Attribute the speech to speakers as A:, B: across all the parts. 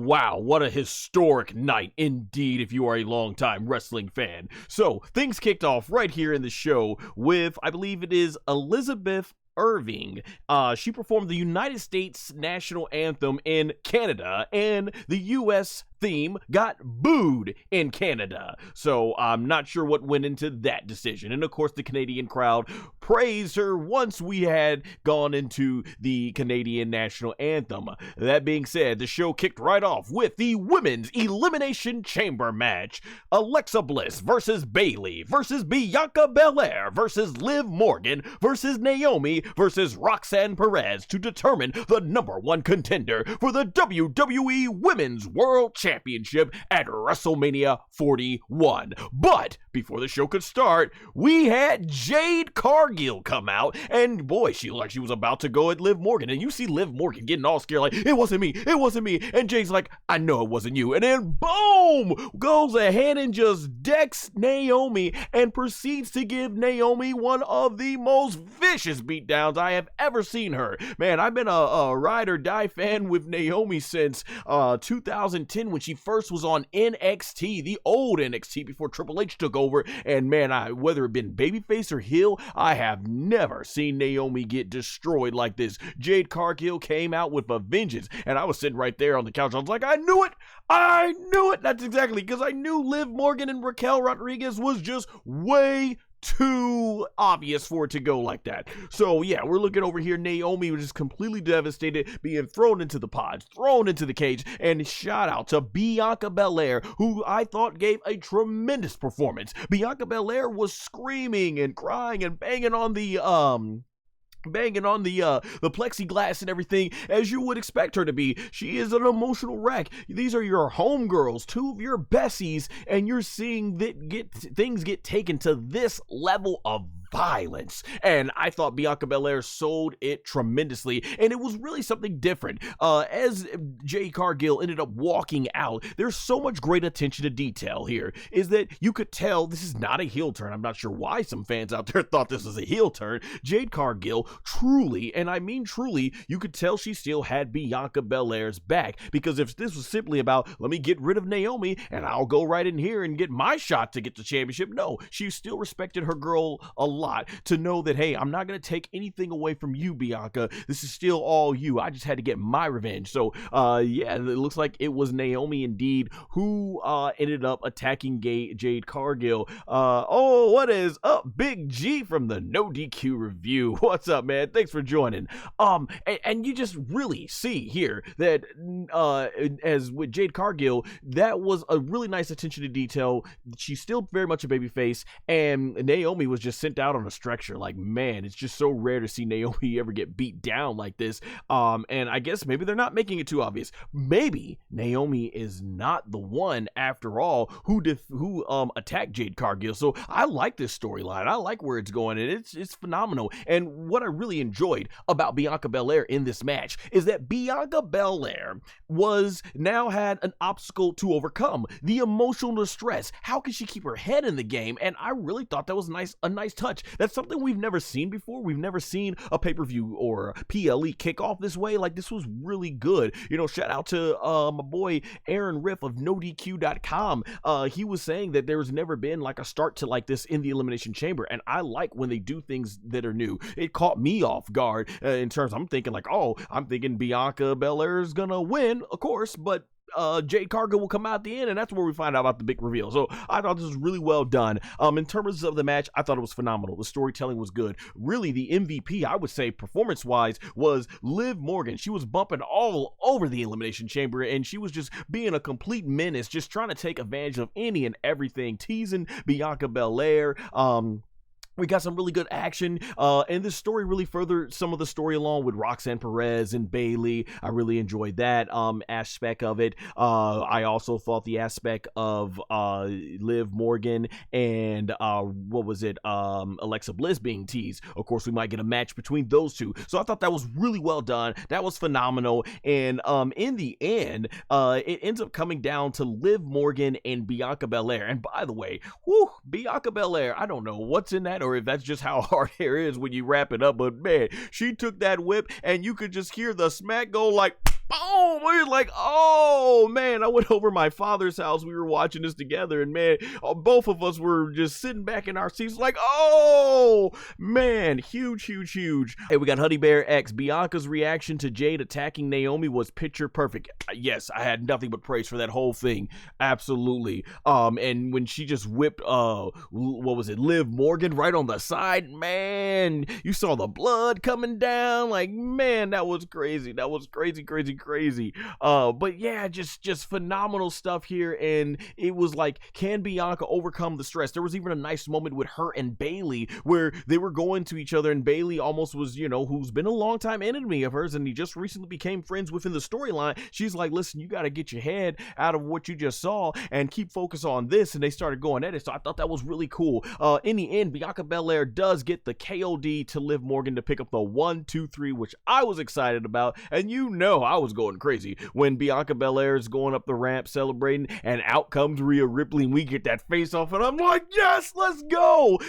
A: Wow, what a historic night indeed if you are a longtime wrestling fan. So, things kicked off right here in the show with, I believe it is Elizabeth Irving. She performed the United States national anthem in Canada, and the U.S. theme got booed in Canada. So I'm not sure what went into that decision. And of course, the Canadian crowd praised her once we had gone into the Canadian national anthem. That being said, the show kicked right off with the Women's Elimination Chamber match. Alexa Bliss versus Bayley versus Bianca Belair versus Liv Morgan versus Naomi versus Roxanne Perez to determine the #1 contender for the WWE Women's World Championship at WrestleMania 41. But before the show could start, we had Jade Cargill come out, and boy, she looked like she was about to go at Liv Morgan. And you see Liv Morgan getting all scared, like, it wasn't me. And Jade's like, I know it wasn't you. And then boom, goes ahead and just decks Naomi and proceeds to give Naomi one of the most vicious beatdowns I have ever seen her. Man, I've been a ride or die fan with Naomi since 2010 when she first was on NXT, the old NXT before Triple H took over. And man, whether it been babyface or heel, I have never seen Naomi get destroyed like this. Jade Cargill came out with a vengeance, and I was sitting right there on the couch. I was like, I knew it. That's exactly because I knew Liv Morgan and Raquel Rodriguez was just way too obvious for it to go like that. So yeah, we're looking over here. Naomi was just completely devastated, being thrown into the pods, thrown into the cage, and shout out to Bianca Belair, who I thought gave a tremendous performance. Bianca Belair was screaming and crying and banging on the plexiglass and everything, as you would expect her to be. She is an emotional wreck. These are your homegirls, two of your bessies, and you're seeing that things get taken to this level of violence. And I thought Bianca Belair sold it tremendously, and it was really something different. As Jade Cargill ended up walking out, there's so much great attention to detail here, is that you could tell this is not a heel turn. I'm not sure why some fans out there thought this was a heel turn. Jade Cargill truly, and I mean truly, you could tell she still had Bianca Belair's back, because if this was simply about, let me get rid of Naomi and I'll go right in here and get my shot to get the championship, no, she still respected her girl a lot, to know that, hey, I'm not going to take anything away from you, Bianca. This is still all you. I just had to get my revenge. So, yeah, it looks like it was Naomi indeed who ended up attacking Jade Cargill. Oh, what is up, Big G from the No DQ Review? What's up, man? Thanks for joining. And you just really see here that, as with Jade Cargill, that was a really nice attention to detail. She's still very much a babyface, and Naomi was just sent out on a stretcher. Like, man, it's just so rare to see Naomi ever get beat down like this. And I guess maybe they're not making it too obvious. Maybe Naomi is not the one after all who attacked Jade Cargill. So I like this storyline. I like where it's going, and it's phenomenal. And what I really enjoyed about Bianca Belair in this match is that Bianca Belair now had an obstacle to overcome: the emotional distress. How can she keep her head in the game? And I really thought that was a nice touch. That's something we've never seen before. We've never seen a pay-per-view or a PLE kick off this way. Like, this was really good. You know, shout out to my boy Aaron Riff of NoDQ.com. He was saying that there's never been like a start to like this in the Elimination Chamber, and I like when they do things that are new. It caught me off guard in terms, I'm thinking Bianca Belair's gonna win, of course, but Jade Cargill will come out at the end, and that's where we find out about the big reveal. So I thought this was really well done. In terms of the match, I thought it was phenomenal. The storytelling was good. Really, the MVP, I would say, performance-wise, was Liv Morgan. She was bumping all over the Elimination Chamber, and she was just being a complete menace, just trying to take advantage of any and everything, teasing Bianca Belair. We got some really good action, and this story really furthered some of the story along with Roxanne Perez and Bayley. I really enjoyed that aspect of it. I also thought the aspect of Liv Morgan and Alexa Bliss being teased. Of course, we might get a match between those two. So I thought that was really well done. That was phenomenal. And in the end, it ends up coming down to Liv Morgan and Bianca Belair. And by the way, Bianca Belair, I don't know what's in that, or if that's just how hard hair is when you wrap it up, but man, she took that whip and you could just hear the smack go like boom. We were like, oh man, I went over my father's house. We were watching this together, and man, both of us were just sitting back in our seats like, oh man, huge. Hey, we got Honey Bear X. Bianca's reaction to Jade attacking Naomi was picture perfect. Yes, I had nothing but praise for that whole thing. Absolutely. And when she just whipped what was it, Liv Morgan right on the side, man, you saw the blood coming down. Like, man, that was crazy. That was crazy. But yeah, just phenomenal stuff here. And it was like, can Bianca overcome the stress? There was even a nice moment with her and Bayley where they were going to each other, and Bayley almost was, who's been a long time enemy of hers, and he just recently became friends within the storyline. She's like, listen, you got to get your head out of what you just saw and keep focus on this. And they started going at it. So I thought that was really cool. In the end, Bianca Belair does get the KOD to Liv Morgan to pick up the 1-2-3, which I was excited about. And I was going crazy when Bianca Belair is going up the ramp celebrating, and out comes Rhea Ripley, and we get that face off, and I'm like, yes, let's go.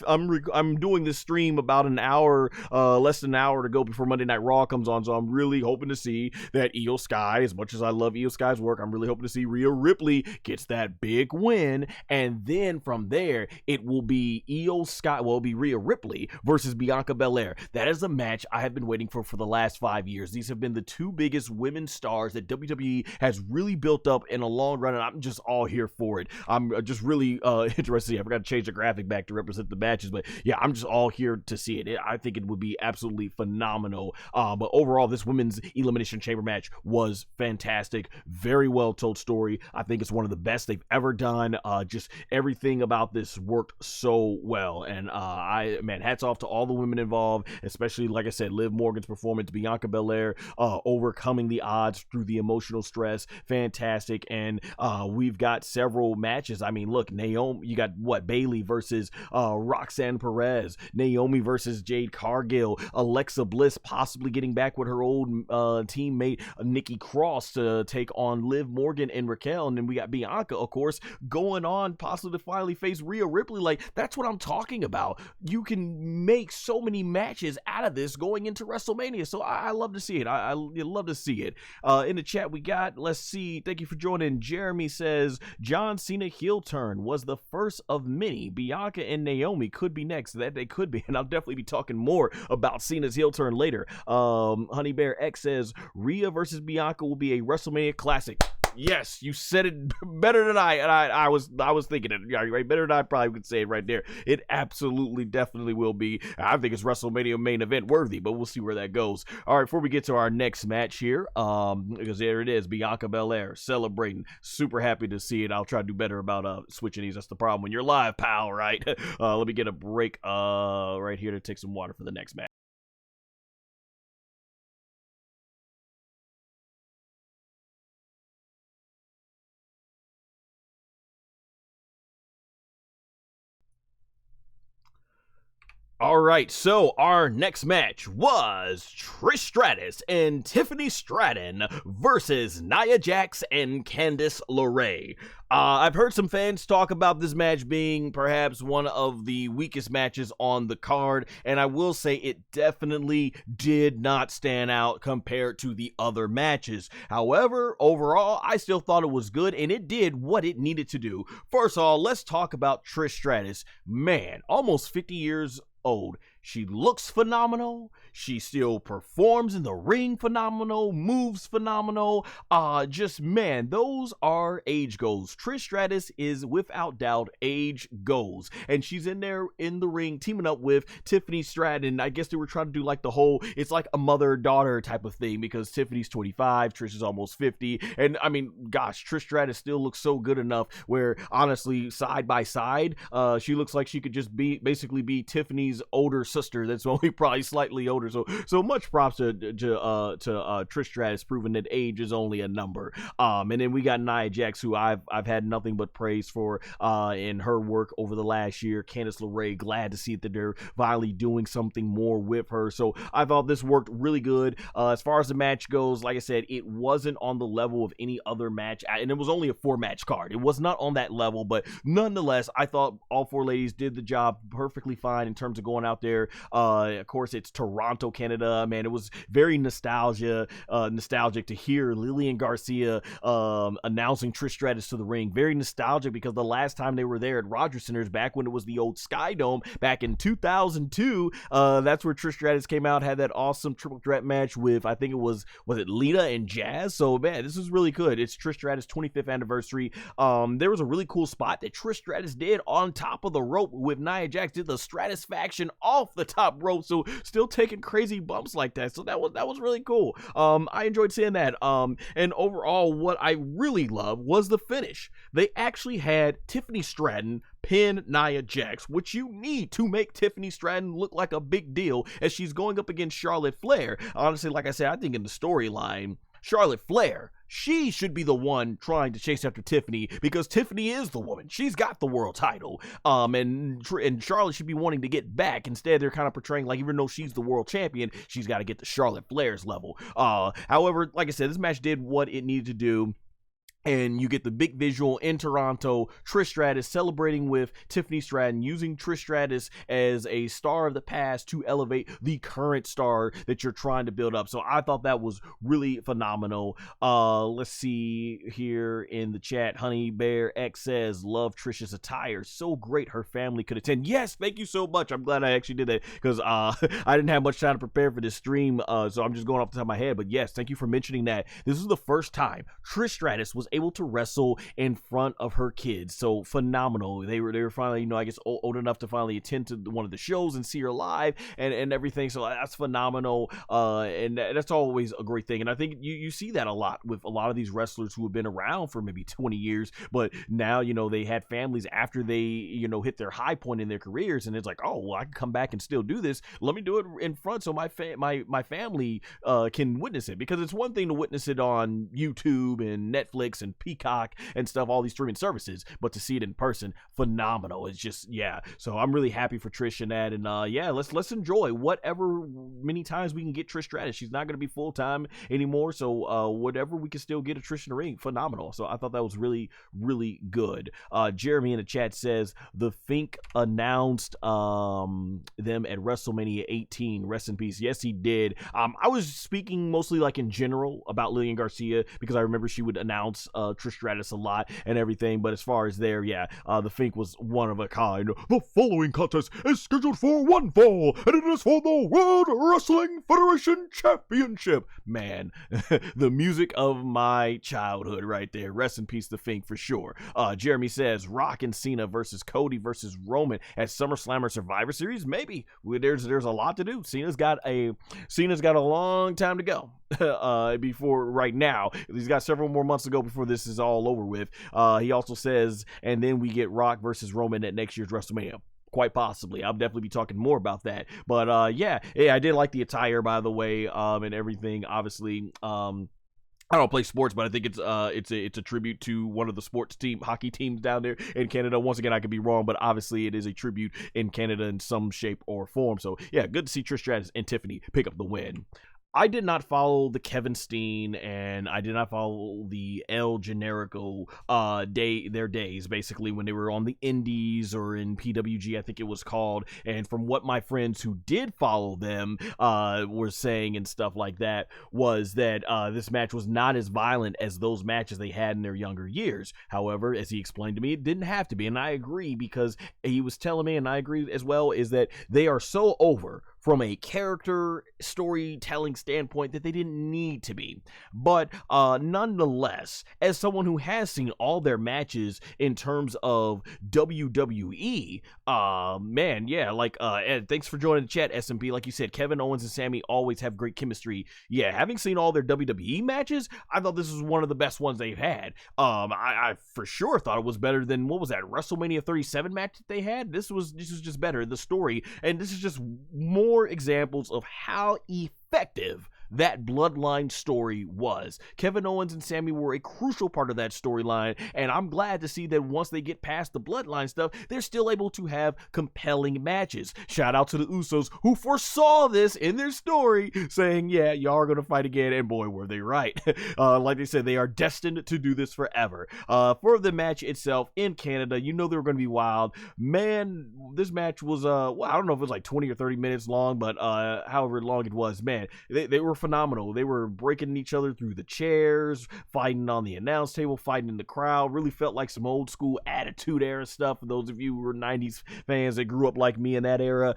A: I'm doing this stream about an hour, less than an hour to go before Monday Night Raw comes on, so I'm really hoping to see that Io Sky, as much as I love Io Sky's work, I'm really hoping to see Rhea Ripley gets that big win, and then from there, it will be it'll be Rhea Ripley versus Bianca Belair. That is a match I have been waiting for the last 5 years. These have been the two biggest women's stars that WWE has really built up in a long run, and I'm just all here for it. I'm just really interested. I forgot to change the graphic back to represent the matches, but yeah, I'm just all here to see it. I think it would be absolutely phenomenal. But overall, this women's Elimination Chamber match was fantastic. Very well told story. I think it's one of the best they've ever done. Just everything about this worked so well, and hats off to all the women involved, especially, like I said, Liv Morgan's performance, Bianca Belair overcoming the odds through the emotional stress, fantastic. And we've got several matches. I mean, look, Naomi, you got Bayley versus Roxanne Perez, Naomi versus Jade Cargill, Alexa Bliss possibly getting back with her old teammate Nikki Cross to take on Liv Morgan and Raquel, and then we got Bianca, of course, going on possibly to finally face Rhea Ripley. Like, that's what I'm talking about. You can make so many matches out of this going into WrestleMania, so I love to see it. I love to see it. In the chat we got, let's see, thank you for joining. Jeremy says, John Cena heel turn was the first of many. Bianca and Naomi could be next. That they could be, and I'll definitely be talking more about Cena's heel turn later. Honey Bear X says, Rhea versus Bianca will be a WrestleMania classic. Yes, you said it better than I was thinking it, right? Better than I probably could say it right there. It absolutely, definitely will be. I think it's WrestleMania main event worthy, but we'll see where that goes. All right, before we get to our next match here, because there it is, Bianca Belair celebrating. Super happy to see it. I'll try to do better about switching these. That's the problem when you're live, pal, right? Let me get a break right here to take some water for the next match. All right, so our next match was Trish Stratus and Tiffany Stratton versus Nia Jax and Candice LeRae. I've heard some fans talk about this match being perhaps one of the weakest matches on the card, and I will say it definitely did not stand out compared to the other matches. However, overall, I still thought it was good, and it did what it needed to do. First of all, let's talk about Trish Stratus. Man, almost 50 years old. She looks phenomenal. She still performs in the ring phenomenal, moves phenomenal. Just, man, those are age goals. Trish Stratus is without doubt age goals. And she's in there in the ring teaming up with Tiffany Stratton. I guess they were trying to do like the whole, it's like a mother-daughter type of thing because Tiffany's 25, Trish is almost 50. And I mean, gosh, Trish Stratus still looks so good enough where honestly, side by side, she looks like she could just basically be Tiffany's older sister that's only probably slightly older. So much props to Trish Stratus, proving that age is only a number. And then we got Nia Jax, who I've had nothing but praise for in her work over the last year. Candice LeRae, glad to see that they're finally doing something more with her. So I thought this worked really good. As far as the match goes, like I said, it wasn't on the level of any other match, and it was only a 4-match card. It was not on that level, but nonetheless, I thought all 4 ladies did the job perfectly fine in terms of going out there there. Of course, it's Toronto, Canada. Man, it was very nostalgic to hear Lillian Garcia announcing Trish Stratus to the ring. Very nostalgic because the last time they were there at Rogers Centers, back when it was the old Sky Dome, back in 2002, that's where Trish Stratus came out, had that awesome triple threat match with, I think it was it Lita and Jazz? So man, this is really good. It's Trish Stratus' 25th anniversary. There was a really cool spot that Trish Stratus did on top of the rope with Nia Jax, did the Stratusfaction off the top rope, so still taking crazy bumps like that. So that was really cool. I enjoyed seeing that. And overall, what I really loved was the finish. They actually had Tiffany Stratton pin Nia Jax, which you need to make Tiffany Stratton look like a big deal as she's going up against Charlotte Flair. Honestly, like I said, I think in the storyline, Charlotte Flair, she should be the one trying to chase after Tiffany because Tiffany is the woman. She's got the world title. And Charlotte should be wanting to get back. Instead, they're kind of portraying like even though she's the world champion, she's got to get to Charlotte Flair's level. However, like I said, this match did what it needed to do. And you get the big visual in Toronto, Trish Stratus celebrating with Tiffany Stratton, using Trish Stratus as a star of the past to elevate the current star that you're trying to build up. So I thought that was really phenomenal. Let's see here in the chat. Honey Bear X says, love Trish's attire. So great her family could attend. Yes, thank you so much. I'm glad I actually did that because I didn't have much time to prepare for this stream. So I'm just going off the top of my head. But yes, thank you for mentioning that. This is the first time Trish Stratus was able to wrestle in front of her kids. So phenomenal. They were finally, I guess old enough to finally attend to one of the shows and see her live and everything. So that's phenomenal. And that's always a great thing. And I think you see that a lot with a lot of these wrestlers who have been around for maybe 20 years, but now, they had families after they, hit their high point in their careers. And it's like, oh, well, I can come back and still do this. Let me do it in front so my family can witness it, because it's one thing to witness it on YouTube and Netflix and Peacock and stuff, all these streaming services, but to see it in person, phenomenal. It's just, yeah. So I'm really happy for Trish and that, and yeah, let's enjoy whatever many times we can get Trish Stratus. She's not going to be full time anymore, so whatever we can still get a Trish in the ring, phenomenal. So I thought that was really, really good. Jeremy in the chat says the Fink announced them at WrestleMania 18. Rest in peace. Yes, he did. I was speaking mostly like in general about Lillian Garcia because I remember she would announce Trish Stratus a lot and everything, but as far as there, yeah, the Fink was one of a kind. The following contest is scheduled for one fall, and it is for the World Wrestling Federation Championship. Man, the music of my childhood right there. Rest in peace, the Fink, for sure. Jeremy says Rock and Cena versus Cody versus Roman at SummerSlam or Survivor Series. Maybe there's a lot to do. Cena's got a long time to go before right now. He's got several more months to go before this is all over with. He also says, and then we get Rock versus Roman at next year's WrestleMania. Quite possibly. I'll definitely be talking more about that. But yeah, I did like the attire, by the way, and everything. Obviously, I don't play sports, but I think it's a tribute to one of the hockey teams down there in Canada. Once again, I could be wrong, but obviously it is a tribute in Canada in some shape or form. So yeah, good to see Trish Stratus and Tiffany pick up the win. I did not follow the Kevin Steen and I did not follow the El Generico their days, basically, when they were on the Indies or in PWG, I think it was called. And from what my friends who did follow them were saying and stuff like that, was that this match was not as violent as those matches they had in their younger years. However, as he explained to me, it didn't have to be. And I agree, because he was telling me, and I agree as well, is that they are so over from a character storytelling standpoint that they didn't need to be. But nonetheless, as someone who has seen all their matches in terms of WWE, man, yeah, like, Ed, thanks for joining the chat, SMP. Like you said, Kevin Owens and Sami always have great chemistry. Yeah, having seen all their WWE matches, I thought this was one of the best ones they've had. I for sure thought it was better than, what was that, WrestleMania 37 match that they had? This was just better, the story, and this is just more examples of how effective that bloodline story was. Kevin Owens and Sami were a crucial part of that storyline, and I'm glad to see that once they get past the bloodline stuff, they're still able to have compelling matches. Shout out to the Usos, who foresaw this in their story, saying, yeah, y'all are going to fight again, and boy, were they right. Like they said, they are destined to do this forever. For the match itself in Canada, you know they were going to be wild. Man, this match was, well, I don't know if it was like 20 or 30 minutes long, but however long it was, man, they were phenomenal. They were breaking each other through the chairs, fighting on the announce table, fighting in the crowd. Really felt like some old school Attitude Era stuff. For those of you who were 90s fans that grew up like me in that era,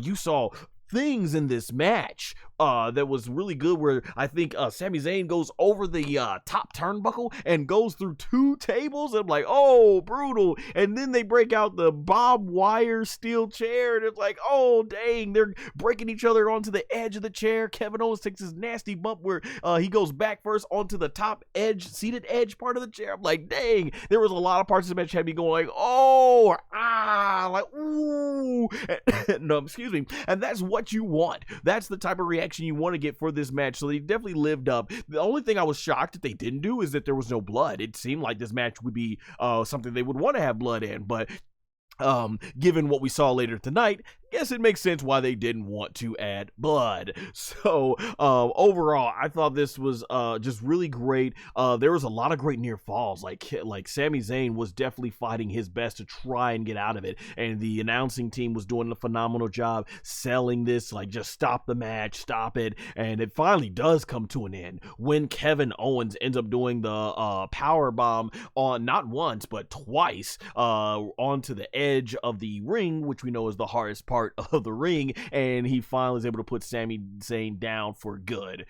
A: you saw things in this match that was really good, where I think Sami Zayn goes over the top turnbuckle and goes through 2 tables. I'm like, oh, brutal. And then they break out the barbed wire steel chair, and it's like, oh, dang, they're breaking each other onto the edge of the chair. Kevin Owens takes his nasty bump where he goes back first onto the top edge, seated edge part of the chair. I'm like, dang, there was a lot of parts of the match that had me going like, oh, like, ooh. No, excuse me. And that's what you want. That's the type of reaction you want to get for this match. So they definitely lived up. The only thing I was shocked that they didn't do is that there was no blood. It seemed like this match would be something they would want to have blood in, but given what we saw later tonight, guess it makes sense why they didn't want to add blood. So overall, I thought this was just really great. There was a lot of great near falls. Like Sami Zayn was definitely fighting his best to try and get out of it, and the announcing team was doing a phenomenal job selling this, like, just stop the match, stop it. And it finally does come to an end when Kevin Owens ends up doing the power bomb on, not once but twice, onto the edge of the ring, which we know is the hardest part of the ring, and he finally is able to put Sami Zayn down for good.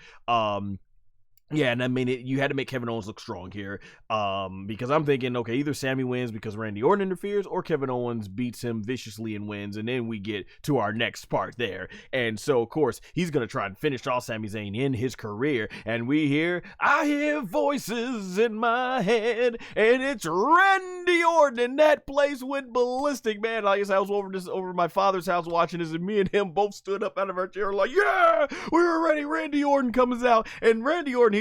A: Yeah, and I mean, you had to make Kevin Owens look strong here, because I'm thinking, okay, either Sami wins because Randy Orton interferes, or Kevin Owens beats him viciously and wins, and then we get to our next part there. And so, of course, he's going to try and finish off Sami Zayn in his career, and I hear voices in my head, and it's Randy Orton, and that place went ballistic, man. Like I said, I was over my father's house watching this, and me and him both stood up out of our chair like, yeah, we were ready. Randy Orton comes out, and Randy Orton,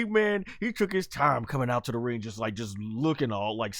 A: he took his time coming out to the ring, just looking all like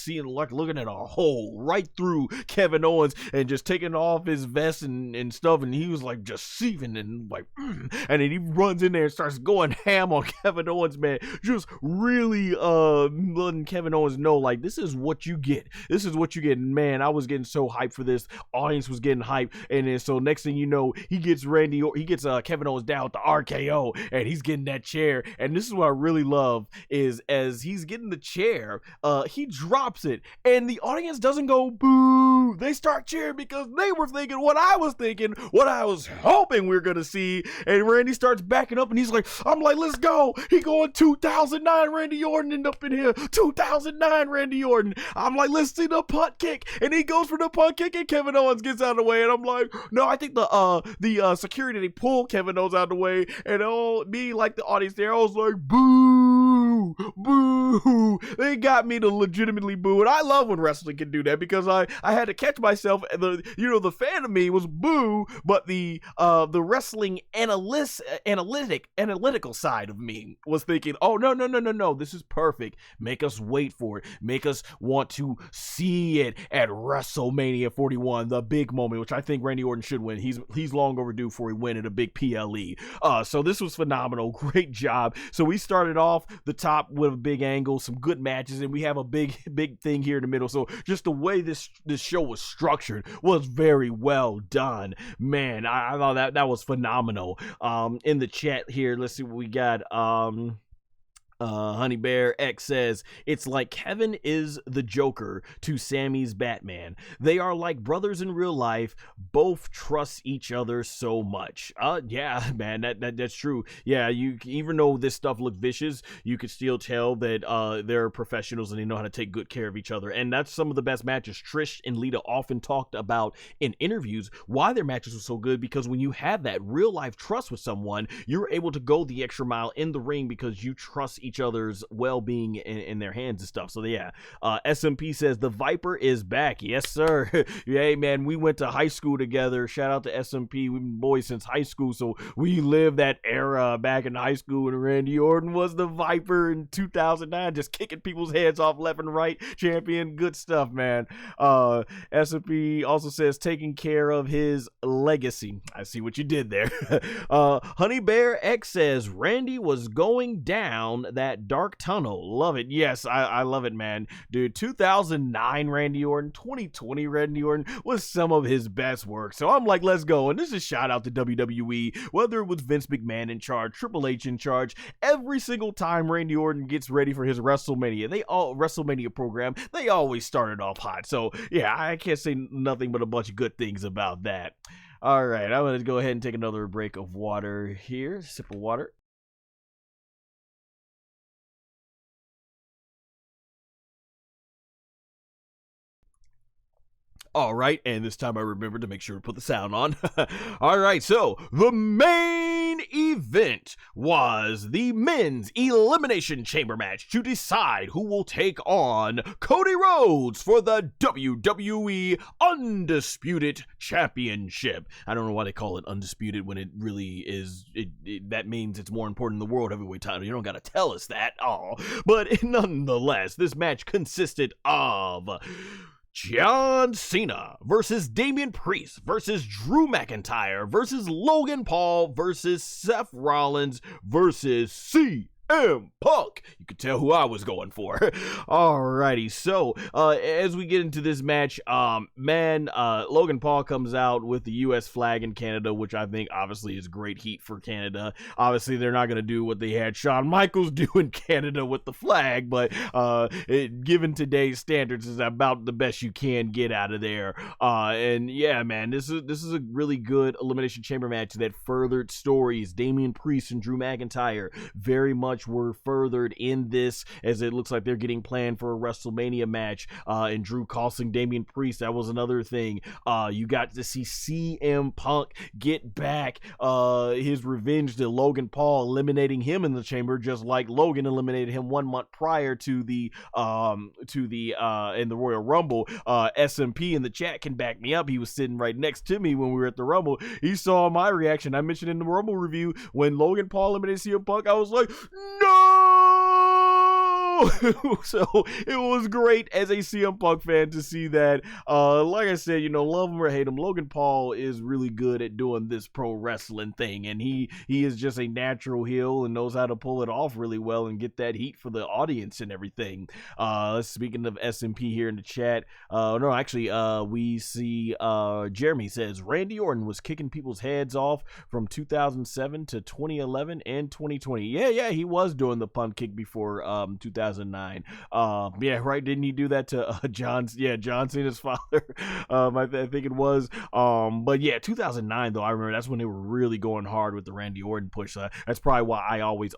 A: looking at a hole right through Kevin Owens, and just taking off his vest and stuff, and he was like just seething and like, and then he runs in there and starts going ham on Kevin Owens, man, just really letting Kevin Owens know, like, this is what you get. This is what you get. And man, I was getting so hyped for this. Audience was getting hyped, and then so next thing you know, he gets Kevin Owens down with the RKO, and he's getting that chair. And this is what I really love, is as he's getting the chair, he drops it, and the audience doesn't go boo. They start cheering because they were thinking what I was thinking, what I was hoping we were gonna see. And Randy starts backing up, and he's like, I'm like, let's go. He going 2009 Randy Orton end up in here. 2009 Randy Orton. I'm like, let's see the punt kick. And he goes for the punt kick, and Kevin Owens gets out of the way. And I'm like, no, I think the security, they pull Kevin Owens out of the way, and me, like the audience there, I was like, boo, boo. They got me to legitimately boo, and I love when wrestling can do that, because I had to catch myself. The fan of me was boo, but the wrestling analytical side of me was thinking, oh, no, this is perfect. Make us wait for it. Make us want to see it at WrestleMania 41, the big moment, which I think Randy Orton should win. He's long overdue for a win at a big PLE. So this was phenomenal. Great job. So we started off the top with a big angle, some good matches, and we have a big thing here in the middle. So just the way this show was structured was very well done, man. I thought that was phenomenal. In the chat here, let's see what we got. Honey Bear X says, it's like Kevin is the Joker to Sami's Batman. They are like brothers in real life, both trust each other so much. Yeah, man, that's true. Yeah, you, even though this stuff looked vicious, you could still tell that they're professionals and they know how to take good care of each other. And that's some of the best matches. Trish and Lita often talked about in interviews why their matches were so good, because when you have that real life trust with someone, you're able to go the extra mile in the ring because you trust each other's well-being in their hands and stuff. So yeah, SMP says the Viper is back. Yes, sir. Hey, man, we went to high school together. Shout out to SMP. We've been boys since high school, so we lived that era back in high school when Randy Orton was the Viper in 2009, just kicking people's heads off left and right. Champion, good stuff, man. SMP also says taking care of his legacy. I see what you did there. Honey Bear X says Randy was going down that dark tunnel. Love it. Yes, I love it, man. Dude, 2009 Randy Orton, 2020 Randy Orton was some of his best work. So I'm like, let's go. And this is a shout out to WWE, whether it was Vince McMahon in charge, Triple H in charge, every single time Randy Orton gets ready for his WrestleMania program, they always started off hot. So yeah, I can't say nothing but a bunch of good things about that. All right, I'm going to go ahead and take another break of water here. Sip of water. All right, and this time I remembered to make sure to put the sound on. All right, so the main event was the men's Elimination Chamber match to decide who will take on Cody Rhodes for the WWE Undisputed Championship. I don't know why they call it undisputed when it really is. That means it's more important than the World Heavyweight title. You don't got to tell us that. Oh, but nonetheless, this match consisted of John Cena versus Damian Priest versus Drew McIntyre versus Logan Paul versus Seth Rollins versus CM Punk. You could tell who I was going for. Alrighty, so as we get into this match, Logan Paul comes out with the U.S. flag in Canada, which I think obviously is great heat for Canada. Obviously, they're not going to do what they had Shawn Michaels do in Canada with the flag, but given today's standards, is about the best you can get out of there. And yeah, man, this is a really good Elimination Chamber match that furthered stories. Damian Priest and Drew McIntyre very much were furthered in this, as it looks like they're getting planned for a WrestleMania match, and Drew costing Damian Priest. That was another thing. You got to see CM Punk get back his revenge to Logan Paul, eliminating him in the chamber, just like Logan eliminated him 1 month prior to the in the Royal Rumble. SMP in the chat can back me up. He was sitting right next to me when we were at the Rumble. He saw my reaction. I mentioned in the Rumble review when Logan Paul eliminated CM Punk, I was like, no! So it was great as a CM Punk fan to see that. Like I said, love him or hate him, Logan Paul is really good at doing this pro wrestling thing, and he is just a natural heel and knows how to pull it off really well and get that heat for the audience and everything. Speaking of SMP here in the chat, we see Jeremy says Randy Orton was kicking people's heads off from 2007 to 2011 and 2020. Yeah, he was doing the punt kick before 2009. Yeah, right. Didn't he do that to John Cena's father? I think it was. But yeah, 2009 though, I remember that's when they were really going hard with the Randy Orton push. That's probably why I always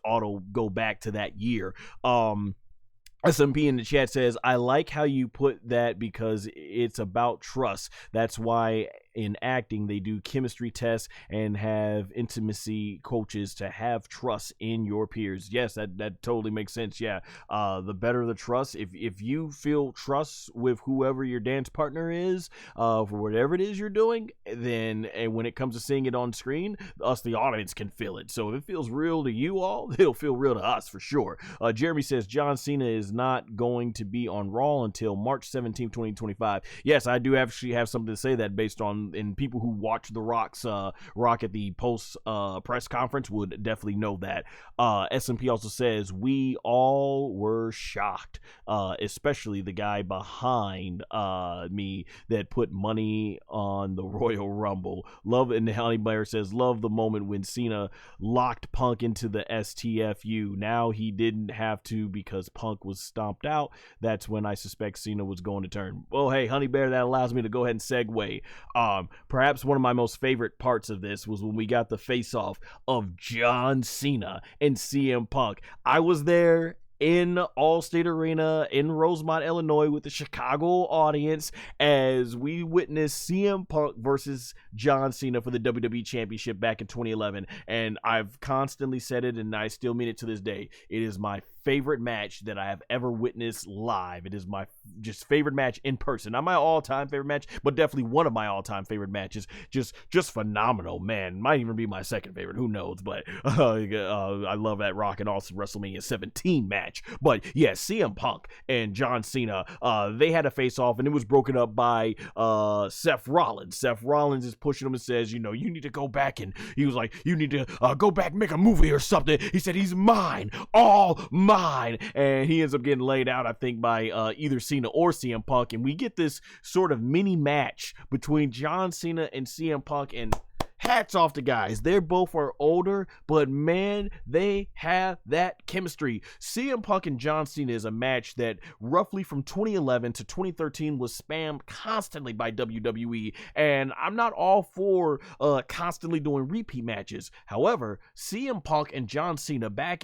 A: go back to that year. SMP in the chat says, I like how you put that because it's about trust. That's why in acting they do chemistry tests and have intimacy coaches to have trust in your peers. Yes, that totally makes sense. Yeah, the better the trust, if you feel trust with whoever your dance partner is for whatever it is you're doing, then when it comes to seeing it on screen, us the audience can feel it. So if it feels real to you all, it'll feel real to us for sure. Jeremy says John Cena is not going to be on Raw until March 17, 2025. Yes, I do actually have something to say that based on, and people who watch the Rock at the post press conference would definitely know that. SMP also says we all were shocked, especially the guy behind me that put money on the Royal Rumble. Love, and Honey Blair says love the moment when Cena locked Punk into the STFU. Now he didn't have to because Punk was stomped out. That's when I suspect Cena was going to turn. Well, hey, Honey Bear, that allows me to go ahead and segue. Perhaps one of my most favorite parts of this was when we got the face-off of John Cena and CM Punk. I was there in Allstate Arena in Rosemont, Illinois, with the Chicago audience as we witnessed CM Punk versus John Cena for the WWE Championship back in 2011. And I've constantly said it, and I still mean it to this day. It is my favorite match that I have ever witnessed live. It is my just favorite match in person. Not my all-time favorite match, but definitely one of my all-time favorite matches. Just phenomenal, man. Might even be my second favorite. Who knows? But I love that Rock and Austin WrestleMania 17 match. But yeah, CM Punk and John Cena, they had a face-off, and it was broken up by Seth Rollins. Seth Rollins is pushing him and says, you need to go back, and he was like, you need to go back and make a movie or something. He said, he's mine, all mine. And he ends up getting laid out, I think, by either Cena or CM Punk, and we get this sort of mini match between John Cena and CM Punk, and hats off to guys. They both are older, but man, they have that chemistry. CM Punk and John Cena is a match that roughly from 2011 to 2013 was spammed constantly by WWE, and I'm not all for constantly doing repeat matches. However, CM Punk and John Cena back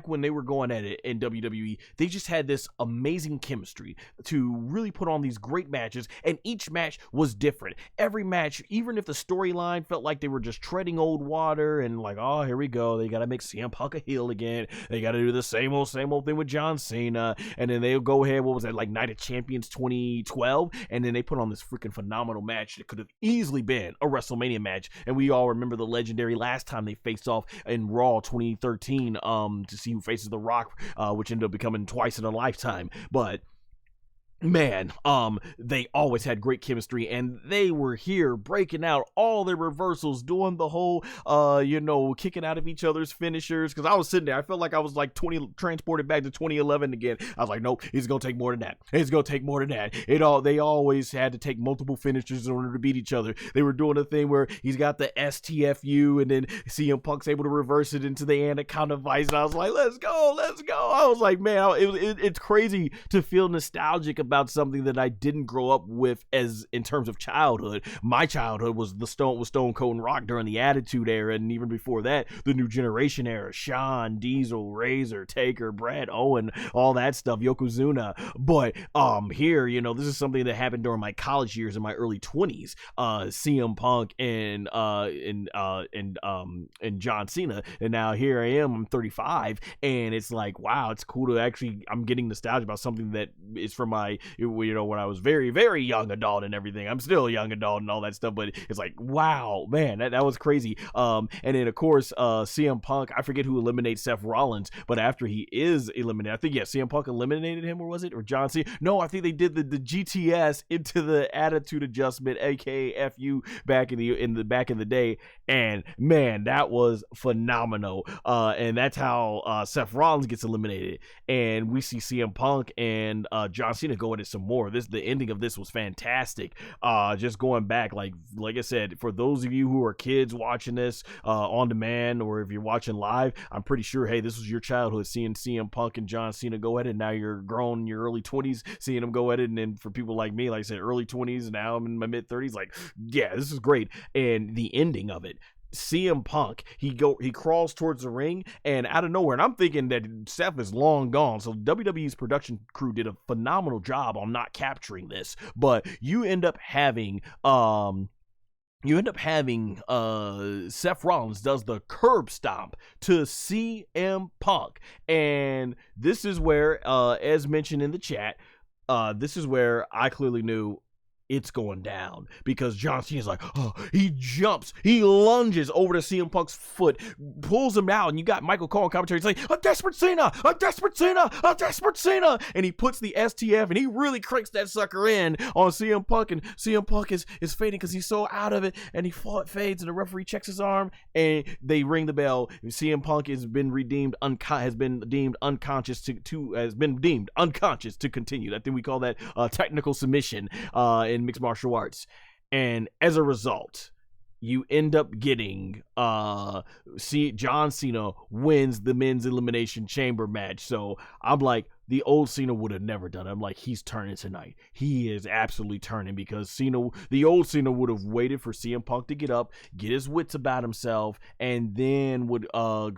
A: when they were going at it in WWE, they just had this amazing chemistry to really put on these great matches, and each match was different. Every match, even if the storyline felt like they were just treading old water and like, oh, here we go, they gotta make CM Punk a heel again, they gotta do the same old thing with John Cena, and then they'll go ahead, what was that, like Night of Champions 2012, and then they put on this freaking phenomenal match that could have easily been a WrestleMania match. And we all remember the legendary last time they faced off in Raw 2013 to see who faces The Rock, which ended up becoming twice in a lifetime. But man, they always had great chemistry, and they were here breaking out all their reversals, doing the whole, kicking out of each other's finishers. Because I was sitting there, I felt like I was like transported back to 2011 again. I was like, nope, it's gonna take more than that. It's gonna take more than that. They always had to take multiple finishers in order to beat each other. They were doing a thing where he's got the STFU, and then CM Punk's able to reverse it into the Anaconda Vice. And I was like, let's go. I was like, man, it's crazy to feel nostalgic about something that I didn't grow up with as in terms of childhood. My childhood was Stone Cold and Rock during the Attitude Era, and even before that, the New Generation era. Shawn, Diesel, Razor, Taker, Brad Owen, all that stuff, Yokozuna. But here, this is something that happened during my college years in my early 20s. CM Punk and John Cena, and now here I am. I'm 35, and it's like, wow, it's cool to actually. I'm getting nostalgia about something that is from my. When I was very, very young adult and everything. I'm still a young adult and all that stuff, but it's like, wow, man, that was crazy. And then, of course, CM Punk, I forget who eliminates Seth Rollins, but after he is eliminated, I think, CM Punk eliminated him, or was it? Or John Cena? No, I think they did the GTS into the Attitude Adjustment, aka FU, back in the day. And man, that was phenomenal. And that's how Seth Rollins gets eliminated. And we see CM Punk and John Cena go at it some more. The ending of this was fantastic. Just going back, like I said, for those of you who are kids watching this on demand, or if you're watching live, I'm pretty sure, hey, this was your childhood seeing CM Punk and John Cena go at it. Now you're grown in your early 20s seeing them go at it. And then for people like me, like I said, early 20s, and now I'm in my mid 30s, like, yeah, this is great. And the ending of it, CM Punk, he crawls towards the ring, and out of nowhere, and I'm thinking that Seth is long gone, so WWE's production crew did a phenomenal job on not capturing this, but you end up having Seth Rollins does the curb stomp to CM Punk, and this is where, as mentioned in the chat, this is where I clearly knew it's going down, because John Cena's like, oh, he jumps, he lunges over to CM Punk's foot, pulls him out, and you got Michael Cole in commentary saying, a desperate Cena, a desperate Cena, a desperate Cena, and he puts the STF, and he really cranks that sucker in on CM Punk, and CM Punk is fading because he's so out of it, and he fades, and the referee checks his arm, and they ring the bell. CM Punk has been deemed unconscious to continue. I think we call that technical submission in mixed martial arts. And as a result, you end up getting John Cena wins the men's elimination chamber match. So I'm like, the old Cena would have never done it. I'm like, he's turning tonight. He is absolutely turning, because the old Cena would have waited for CM Punk to get up, get his wits about himself, and then would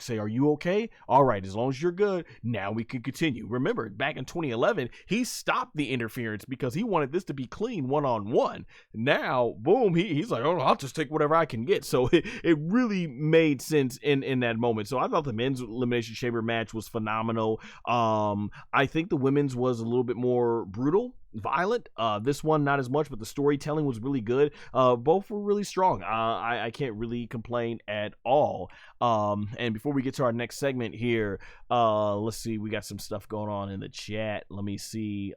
A: say, are you okay? All right, as long as you're good, now we can continue. Remember, back in 2011, he stopped the interference because he wanted this to be clean one-on-one. Now, boom, he's like, oh, I'll just take whatever I can get. So it really made sense in that moment. So I thought the men's Elimination Chamber match was phenomenal. I think the women's was a little bit more brutal, violent. This one not as much, but the storytelling was really good. Both were really strong. I can't really complain at all. And before we get to our next segment here, let's see, we got some stuff going on in the chat. Let me see.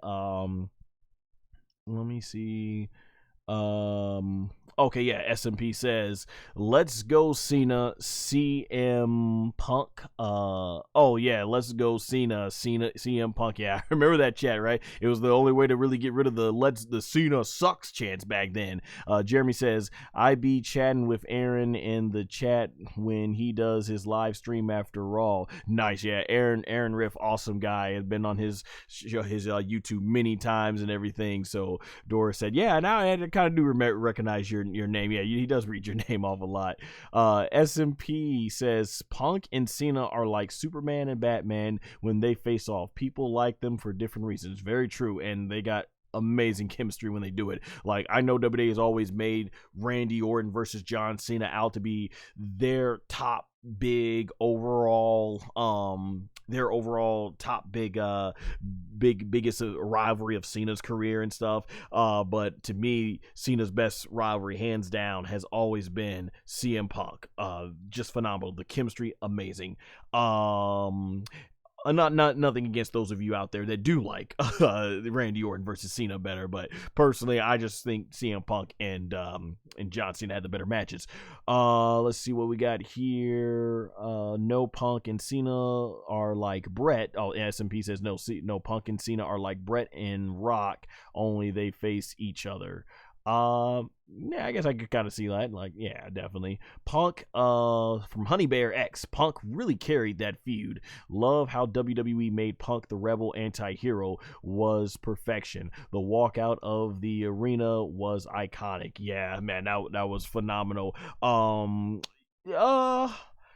A: Okay, yeah, SMP says, let's go Cena, CM Punk. Oh yeah, let's go Cena, CM Punk. Yeah, I remember that chat, right? It was the only way to really get rid of the Cena sucks chants back then. Jeremy says, I be chatting with Aaron in the chat when he does his live stream after Raw. Nice, yeah, Aaron Riff, awesome guy, has been on his YouTube many times and everything. So Doris said, yeah, now I kind of do recognize your name. Yeah, he does read your name off a lot. SMP says, Punk and Cena are like Superman and Batman when they face off. People like them for different reasons. Very true. And they got amazing chemistry when they do it. Like, I know WWE has always made Randy Orton versus John Cena out to be their top big overall biggest rivalry of Cena's career and stuff, but to me, Cena's best rivalry hands down has always been CM Punk. Just phenomenal. The chemistry, amazing. Not nothing against those of you out there that do like Randy Orton versus Cena better, but personally, I just think CM Punk and John Cena had the better matches. Let's see what we got here. No, Punk and Cena are like Brett. Oh, SMP says no, Punk and Cena are like Brett and Rock, only they face each other. Yeah, I guess I could kind of see that. Like, yeah, definitely. Punk, from Honey Bear X, Punk really carried that feud. Love how WWE made Punk the rebel anti-hero, was perfection. The walkout of the arena was iconic. Yeah, man, that was phenomenal.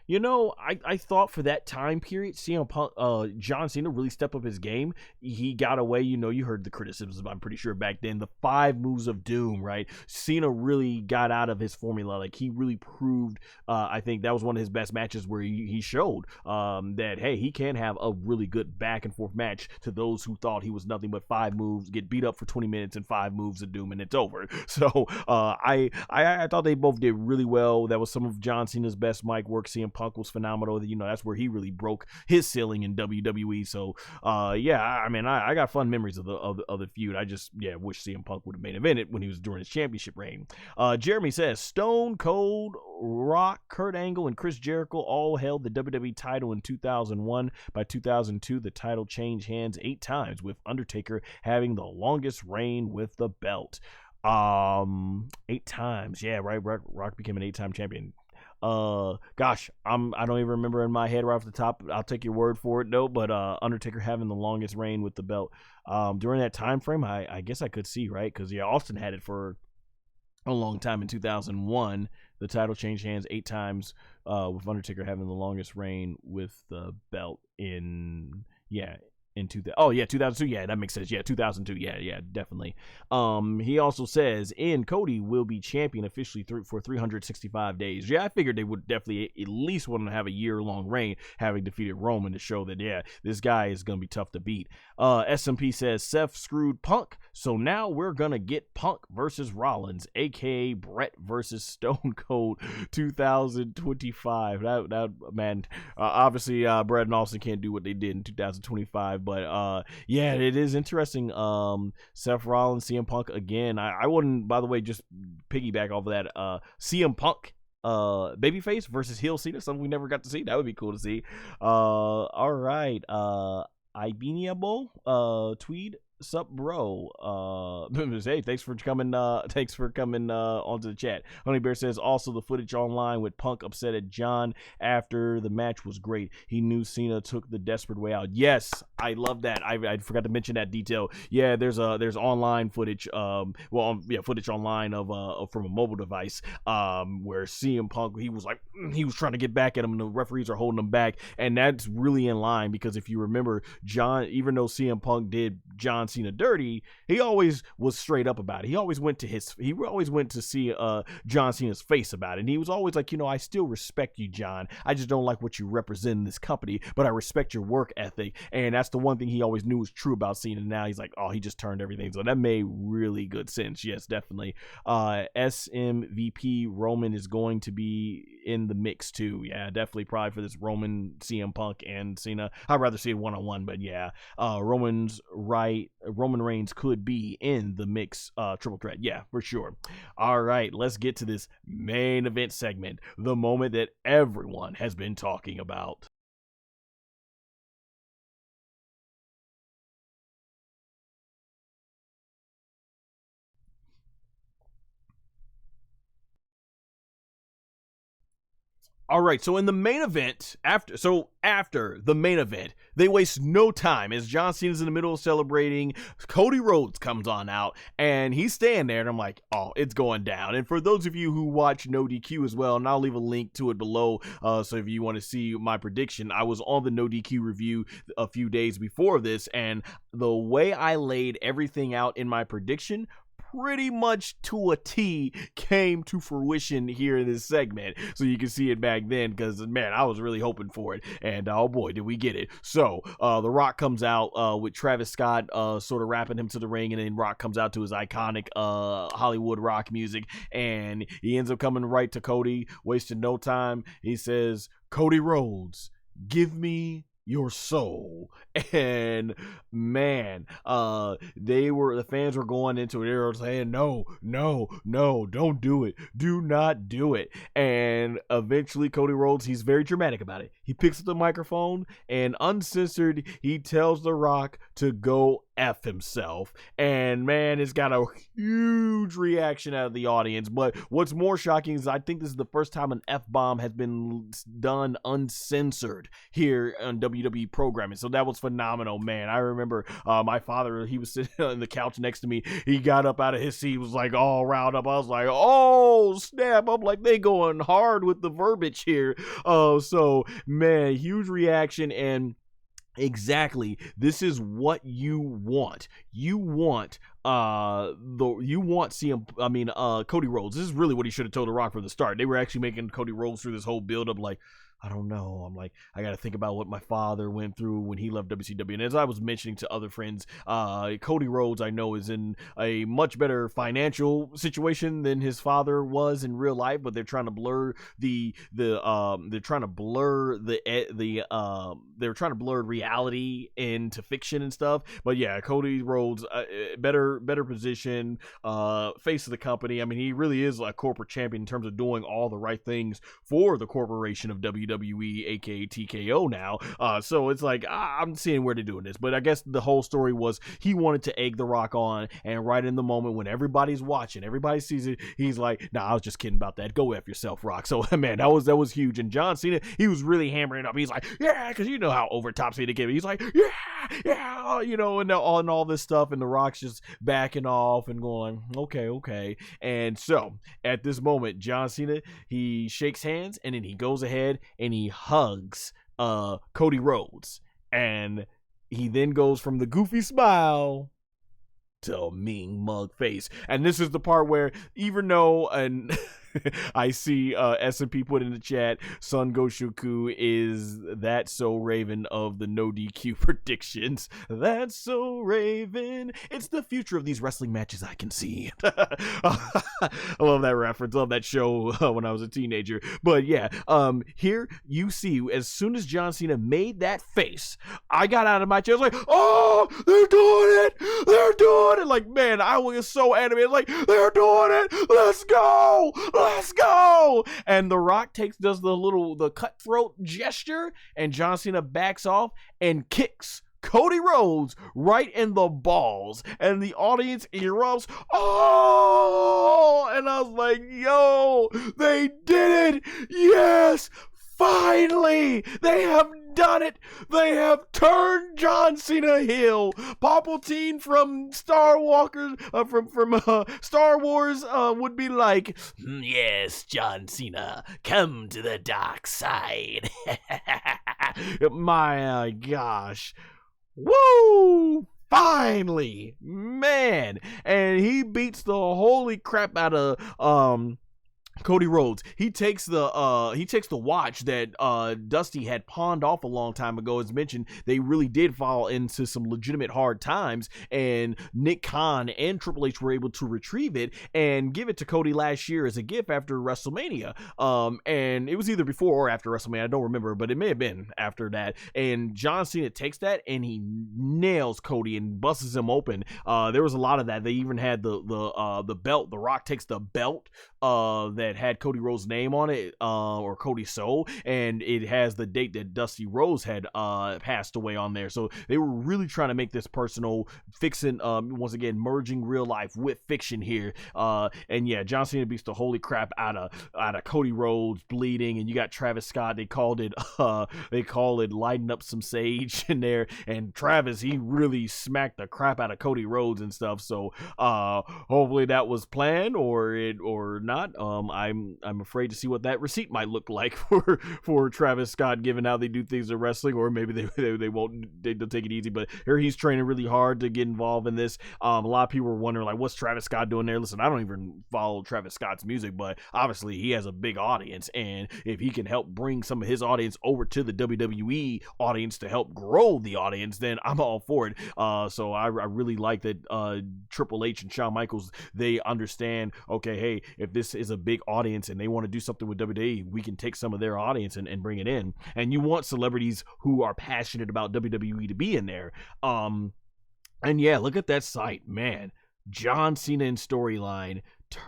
A: You know, I thought for that time period, CM Punk, John Cena really stepped up his game. He got away, you heard the criticisms, I'm pretty sure back then, the 5 moves of doom, right? Cena really got out of his formula. Like, he really proved, I think that was one of his best matches where he showed that, hey, he can have a really good back and forth match to those who thought he was nothing but 5 moves, get beat up for 20 minutes and 5 moves of doom and it's over. So, I thought they both did really well. That was some of John Cena's best mic work. CM Punk was phenomenal. That's where he really broke his ceiling in WWE. So yeah, I mean, I got fun memories of the feud. I just wish CM Punk would have main evented when he was during his championship reign. Jeremy says, Stone Cold, Rock, Kurt Angle, and Chris Jericho all held the WWE title in 2001. By 2002, the title changed hands 8 times, with Undertaker having the longest reign with the belt. 8 times, yeah, right. Rock became an 8-time champion. Gosh, I don't even remember in my head right off the top. I'll take your word for it, though. But Undertaker having the longest reign with the belt during that time frame, I guess I could see, right? Because Austin had it for a long time in 2001. The title changed hands 8 times, with Undertaker having the longest reign with the belt in 2002. Yeah, that makes sense. Yeah, 2002. Yeah, definitely. He also says, and Cody will be champion officially for 365 days. Yeah, I figured they would definitely at least want to have a year-long reign, having defeated Roman, to show that, this guy is going to be tough to beat. SMP says, Seth screwed Punk, so now we're going to get Punk versus Rollins, aka Brett versus Stone Cold 2025. That man, obviously, Brett and Austin can't do what they did in 2025. But it is interesting. Seth Rollins, CM Punk again. I wouldn't, by the way, just piggyback off of that. CM Punk, babyface versus heel Cena, something we never got to see. That would be cool to see. All right. Ibeniable tweed Sup, bro? Hey, thanks for coming. Onto the chat. Honey Bear says also the footage online with Punk upset at John after the match was great. He knew Cena took the desperate way out. Yes, I love that. I forgot to mention that detail. Yeah, there's online footage. Footage online of from a mobile device. Where CM Punk he was trying to get back at him, and the referees are holding him back, and that's really in line because if you remember, John, even though CM Punk did John Cena dirty, he always was straight up about it. He always went to see John Cena's face about it. And he was always like, I still respect you, John. I just don't like what you represent in this company, but I respect your work ethic. And that's the one thing he always knew was true about Cena. Now he's like, oh, he just turned everything. So that made really good sense. Yes, definitely. SMVP Roman is going to be in the mix too. Yeah, definitely probably for this Roman, CM Punk, and Cena. I'd rather see it one-on-one, but yeah. Roman Reigns could be in the mix triple threat. Yeah, for sure. All right, let's get to this main event segment, the moment that everyone has been talking about. All right, so in the main event, after the main event, they waste no time as John Cena's in the middle of celebrating. Cody Rhodes comes on out, and he's standing there, and I'm like, oh, it's going down. And for those of you who watch No DQ as well, and I'll leave a link to it below, so if you want to see my prediction, I was on the No DQ review a few days before this, and the way I laid everything out in my prediction pretty much to a T came to fruition here in this segment. So you can see it back then because, man, I was really hoping for it. And oh boy, did we get it. So The Rock comes out with Travis Scott sort of rapping him to the ring, and then Rock comes out to his iconic Hollywood rock music, and he ends up coming right to Cody, wasting no time. He says, Cody Rhodes, give me your soul. And man, the fans were going into it. They were saying, no, don't do it, do not do it. And eventually Cody Rhodes, he's very dramatic about it. He picks up the microphone and uncensored, he tells The Rock to go F himself. And man, it's got a huge reaction out of the audience. But what's more shocking is I think this is the first time an F-bomb has been done uncensored here on WWE programming. So that was phenomenal, man. I remember my father, he was sitting on the couch next to me. He got up out of his seat, was like all riled up. I was like, oh snap. I'm like, they going hard with the verbiage here. So man, huge reaction. And exactly, this is what you want. You want Cody Rhodes. This is really what he should have told The Rock from the start. They were actually making Cody Rhodes through this whole build up like, I don't know. I'm like, I got to think about what my father went through when he left WCW. And as I was mentioning to other friends, Cody Rhodes, I know, is in a much better financial situation than his father was in real life. But they're trying to blur reality into fiction and stuff. But yeah, Cody Rhodes, better position, face of the company. I mean, he really is a corporate champion in terms of doing all the right things for the corporation of WWE, aka TKO now. So it's like, I'm seeing where they're doing this. But I guess the whole story was he wanted to egg The Rock on, and right in the moment when everybody's watching, everybody sees it, he's like, nah, I was just kidding about that. Go F yourself, Rock. So man, that was huge. And John Cena, he was really hammering up. He's like, yeah, because you know how over top Cena came. He's like, yeah, and all this stuff, and The Rock's just backing off and going, okay. And so at this moment, John Cena, he shakes hands, and then he goes ahead and he hugs Cody Rhodes, and he then goes from the goofy smile to a mean mug face. And this is the part where, even though, and I see S&P put in the chat, SonGoshuaku is That's So Raven of the No DQ predictions. That's so Raven. It's the future of these wrestling matches I can see. I love that reference. Love that show when I was a teenager. But yeah, here you see, as soon as John Cena made that face, I got out of my chair. I was like, oh, they're doing it. They're doing it. Like, man, I was so animated. Like, they're doing it. Let's go. Let's go. And The Rock does the cutthroat gesture, and John Cena backs off and kicks Cody Rhodes right in the balls, and the audience erupts. Oh! And I was like, yo, they did it! Yes! Finally! They have done it! They have turned John Cena heel. Palpatine from Star Wars would be like, yes, John Cena, come to the dark side. My gosh. Woo! Finally, man. And he beats the holy crap out of Cody Rhodes. He takes the watch that Dusty had pawned off a long time ago. As mentioned, they really did fall into some legitimate hard times, and Nick Khan and Triple H were able to retrieve it and give it to Cody last year as a gift after WrestleMania. And it was either before or after WrestleMania, I don't remember, but it may have been after that. And John Cena takes that and he nails Cody and busts him open. There was a lot of that. They even had the belt. The Rock takes the belt that had Cody Rhodes' name on it, or Cody's soul, and it has the date that Dusty Rhodes had passed away on there. So they were really trying to make this personal, fixing, once again, merging real life with fiction here. And yeah, John Cena beats the holy crap out of Cody Rhodes, bleeding, and you got Travis Scott. They called it lighting up some sage in there, and Travis, he really smacked the crap out of Cody Rhodes and stuff. So hopefully that was planned or not. I'm afraid to see what that receipt might look like for Travis Scott, given how they do things in wrestling, or maybe they won't, they'll take it easy. But here he's training really hard to get involved in this. A lot of people were wondering, like, what's Travis Scott doing there? Listen, I don't even follow Travis Scott's music, but obviously he has a big audience, and if he can help bring some of his audience over to the WWE audience to help grow the audience, then I'm all for it. So I really like that Triple H and Shawn Michaels, they understand, okay, hey, if this is a big audience and they want to do something with WWE, we can take some of their audience and bring it in. And you want celebrities who are passionate about WWE to be in there. And yeah, look at that site, man. John Cena in storyline,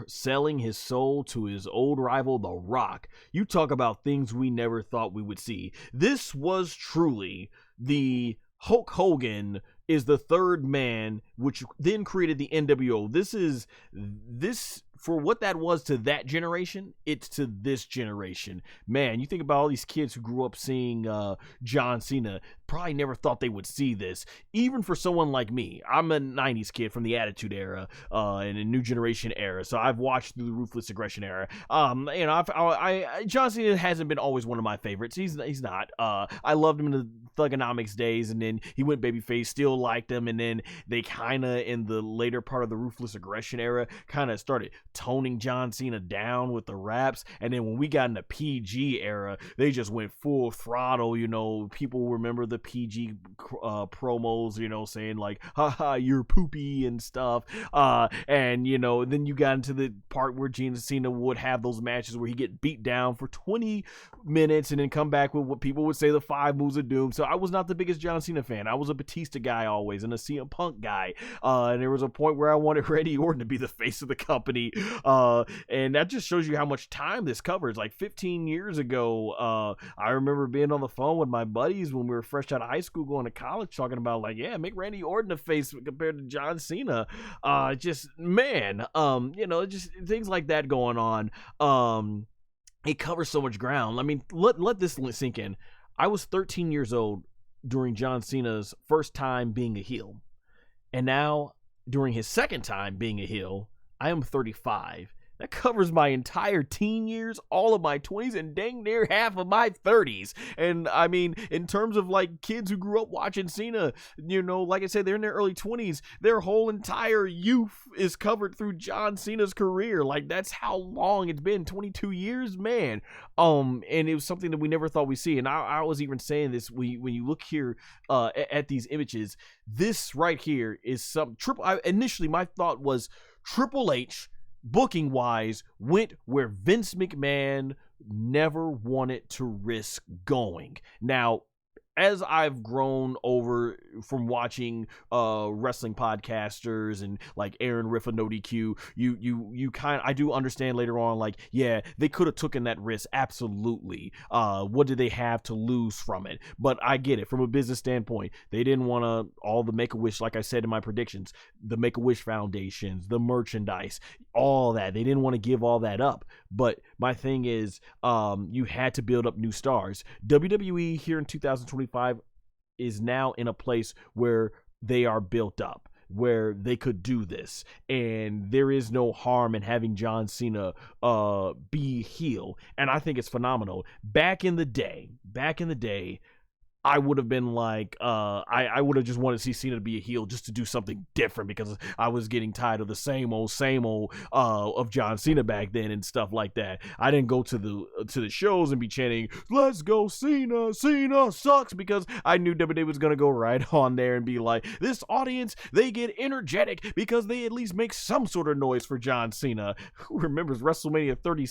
A: selling his soul to his old rival, The Rock. You talk about things we never thought we would see. This was truly the Hulk Hogan is the third man, which then created the NWO. This for what that was to that generation, it's to this generation. Man, you think about all these kids who grew up seeing John Cena, probably never thought they would see this. Even for someone like me, I'm a 90s kid from the Attitude Era and a New Generation era, so I've watched through the Ruthless Aggression era. John Cena hasn't been always one of my favorites. He's not. I loved him in the Thugonomics days, and then he went babyface, still liked him, and then they kind of, in the later part of the Ruthless Aggression era, kind of started toning John Cena down with the raps. And then when we got in the PG era, they just went full throttle. You know, people remember the PG promos, you know, saying like, haha, you're poopy and stuff. And you know, then you got into the part where John Cena would have those matches where he get beat down for 20 minutes and then come back with what people would say the 5 moves of doom. So I was not the biggest John Cena fan. I was a Batista guy always, and a CM Punk guy. And there was a point where I wanted Randy Orton to be the face of the company. And that just shows you how much time this covers. Like 15 years ago, I remember being on the phone with my buddies when we were fresh out of high school going to college, talking about like, yeah, make Randy Orton a face compared to John Cena. Just, man, you know, just things like that going on. It covers so much ground. I mean, let this sink in. I was 13 years old during John Cena's first time being a heel. And now, during his second time being a heel, I am 35. That covers my entire teen years, all of my 20s, and dang near half of my 30s. And I mean, in terms of like kids who grew up watching Cena, you know, like I said, they're in their early 20s. Their whole entire youth is covered through John Cena's career. Like, that's how long it's been, 22 years, man. And it was something that we never thought we'd see. And I was even saying this, when you look here at these images, this right here is some initially my thought was Triple H, booking wise, went where Vince McMahon never wanted to risk going. Now, as I've grown over from watching wrestling podcasters and like Aaron Riff of No DQ, I do understand later on, like, yeah, they could have taken that risk, absolutely. What did they have to lose from it? But I get it from a business standpoint. They didn't want to all the Make-A-Wish, like I said in my predictions, the Make-A-Wish foundations, the merchandise, all that. They didn't want to give all that up. But my thing is, you had to build up new stars. WWE here in 2025 is now in a place where they are built up, where they could do this, and there is no harm in having John Cena be heel, and I think it's phenomenal. Back in the day, I would have been like, I would have just wanted to see Cena to be a heel just to do something different, because I was getting tired of the same old of John Cena back then and stuff like that. I didn't go to the shows and be chanting, "Let's go Cena, Cena sucks," because I knew WWE was going to go right on there and be like, this audience, they get energetic because they at least make some sort of noise for John Cena. Who remembers WrestleMania 30,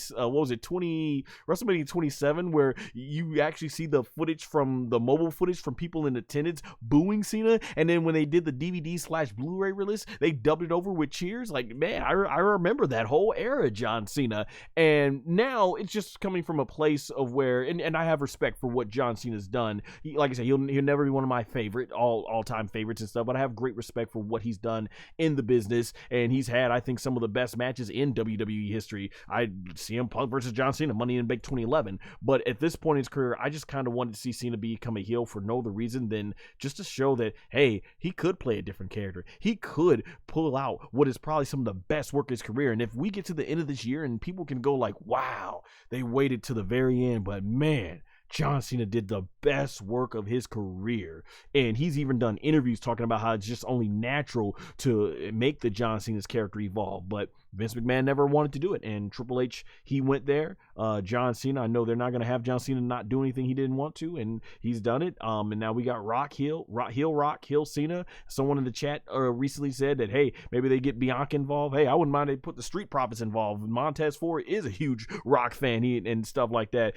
A: WrestleMania 27, where you actually see the footage from the mobile footage from people in attendance booing Cena, and then when they did the DVD/Blu-ray release, they dubbed it over with cheers. Like, man, I remember that whole era, John Cena. And now it's just coming from a place of where, and I have respect for what John Cena's done. Like I said, he'll never be one of my favorite all-time favorites and stuff, but I have great respect for what he's done in the business, and he's had, I think, some of the best matches in WWE history. CM Punk versus John Cena, Money in the Bank 2011. But at this point in his career, I just kind of wanted to see Cena become a heel for no other reason than just to show that, hey, he could play a different character. He could pull out what is probably some of the best work of his career. And if we get to the end of this year and people can go like, wow, they waited to the very end, but man, John Cena did the best work of his career. And he's even done interviews talking about how it's just only natural to make the John Cena's character evolve. But Vince McMahon never wanted to do it, and Triple H, he went there. John Cena, I know they're not going to have John Cena not do anything he didn't want to, and he's done it. And now we got Rock, Cena. Someone in the chat recently said that, hey, maybe they get Bianca involved. Hey, I wouldn't mind they put the Street Profits involved. Montez Ford is a huge Rock fan, and stuff like that.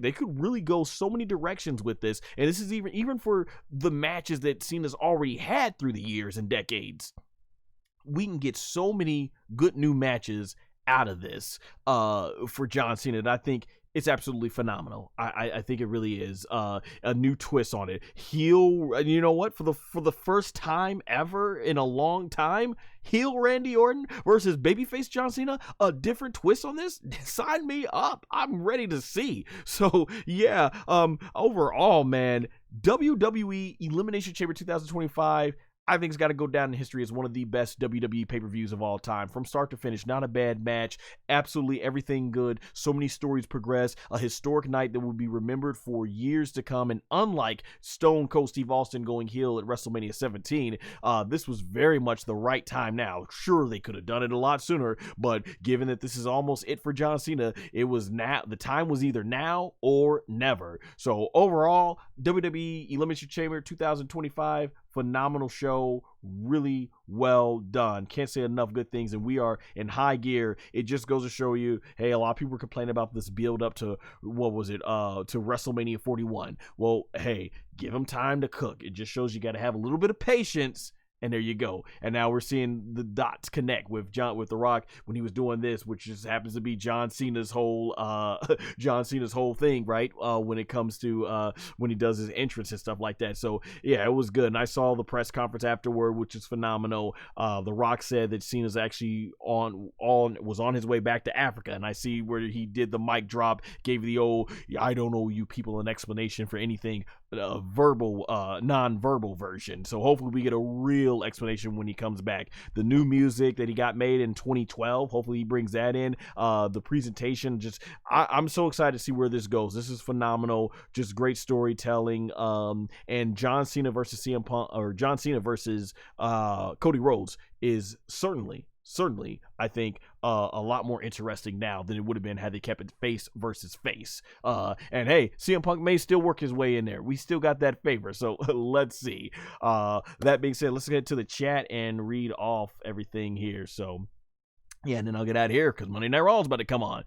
A: They could really go so many directions with this, and this is even for the matches that Cena's already had through the years and decades. We can get so many good new matches out of this for John Cena, and I think it's absolutely phenomenal. I think it really is a new twist on it. Heel, you know what? For the first time ever in a long time, heel Randy Orton versus babyface John Cena. A different twist on this. Sign me up. I'm ready to see. So yeah. Overall, man, WWE Elimination Chamber 2025. I think it's got to go down in history as one of the best WWE pay-per-views of all time. From start to finish, not a bad match. Absolutely everything good. So many stories progress. A historic night that will be remembered for years to come. And unlike Stone Cold Steve Austin going heel at WrestleMania 17, this was very much the right time now. Sure, they could have done it a lot sooner, but given that this is almost it for John Cena, it was now. The time was either now or never. So overall, WWE Elimination Chamber 2025, phenomenal show, really well done. Can't say enough good things, and we are in high gear. It just goes to show you, hey, a lot of people were complaining about this build up to, to WrestleMania 41. Well, hey, give them time to cook. It just shows you got to have a little bit of patience. And there you go. And now we're seeing the dots connect with The Rock when he was doing this, which just happens to be John Cena's whole thing, right? When it comes to when he does his entrance and stuff like that. So yeah, it was good. And I saw the press conference afterward, which is phenomenal. The Rock said that Cena's actually was on his way back to Africa, and I see where he did the mic drop, gave the old "I don't owe you people an explanation for anything," non-verbal version. So hopefully we get a real explanation when he comes back. The new music that he got made in 2012, hopefully he brings that in. The presentation, I'm so excited to see where this goes. This is phenomenal. Just great storytelling. And John Cena versus CM Punk, or John Cena versus Cody Rhodes, is certainly, I think, a lot more interesting now than it would have been had they kept it face versus face. And hey, CM Punk may still work his way in there. We still got that favor, so let's see. That being said, let's get to the chat and read off everything here. So yeah, and then I'll get out of here because Monday Night Raw is about to come on.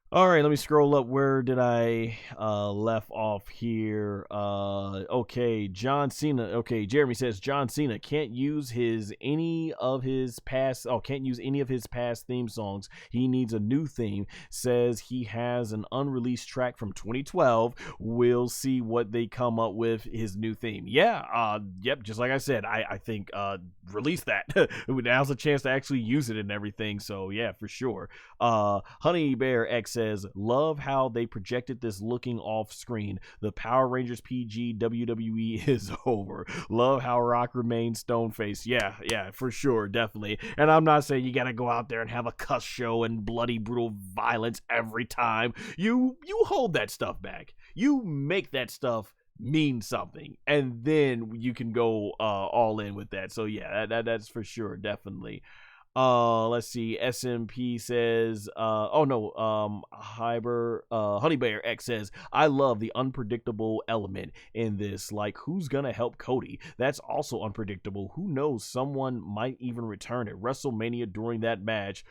A: All right, let me scroll up. Where did I left off here? Okay, John Cena. Okay, Jeremy says John Cena can't use any of his past theme songs. He needs a new theme. Says he has an unreleased track from 2012. We'll see what they come up with his new theme. Yeah, yep, just like I said, I think release that. Now's a chance to actually use it and everything. So yeah, for sure. Honey Bear X says, love how they projected this looking off screen. The Power Rangers PG WWE is over. Love how Rock remains stone faced. Yeah, for sure, definitely. And I'm not saying you gotta go out there and have a cuss show and bloody brutal violence every time. You hold that stuff back. You make that stuff mean something, and then you can go all in with that. So yeah, that's for sure, definitely. Let's see. SMP says, Honey Bear X says, I love the unpredictable element in this. Like, who's gonna help Cody? That's also unpredictable. Who knows? Someone might even return at WrestleMania during that match.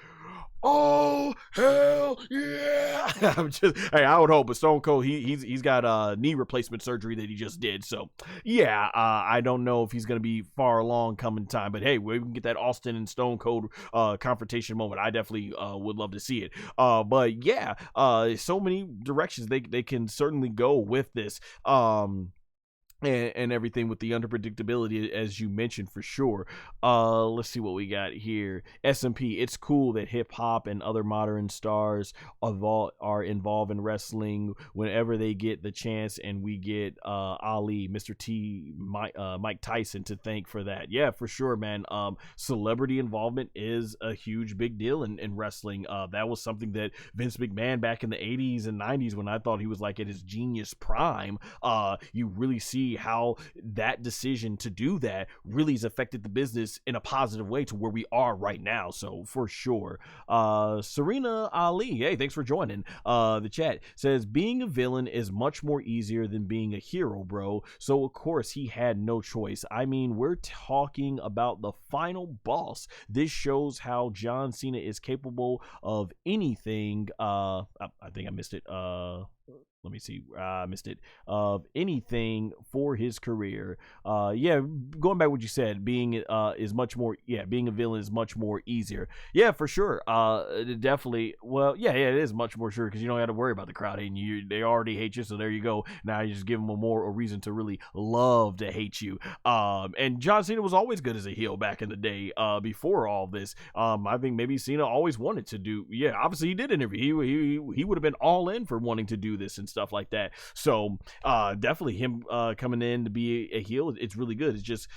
A: Oh hell yeah! I would hope, but Stone Cold, he's got knee replacement surgery that he just did. So yeah, I don't know if he's gonna be far along coming time, but hey, we can get that Austin and Stone Cold confrontation moment. I definitely would love to see it. But yeah, so many directions they can certainly go with this. And everything with the unpredictability, as you mentioned, for sure. Let's see what we got here. SMP, it's cool that hip hop and other modern stars are involved in wrestling whenever they get the chance, and we get Ali, Mr. T, Mike Tyson to thank for that. Yeah, for sure, man. Celebrity involvement is a huge big deal in wrestling. That was something that Vince McMahon back in the 80s and 90s, when I thought he was like at his genius prime, you really see how that decision to do that really has affected the business in a positive way to where we are right now. So for sure. Serena Ali, hey, thanks for joining the chat, says being a villain is much more easier than being a hero, bro. So of course he had no choice. I mean, we're talking about the final boss. This shows how John Cena is capable of anything. I think I missed it. Let me see. I missed it. Of anything for his career. Yeah, going back to what you said, being is much more. Yeah, being a villain is much more easier. Yeah, for sure. Definitely. Well, yeah, it is much more sure because you don't have to worry about the crowd hating you. They already hate you, so there you go. Now you just give them a reason to really love to hate you. And John Cena was always good as a heel back in the day. Before all this, I think maybe Cena always wanted to do. Yeah, obviously he did interview. He would have been all in for wanting to do this and stuff like that. So definitely him coming in to be a heel, it's really good. It's just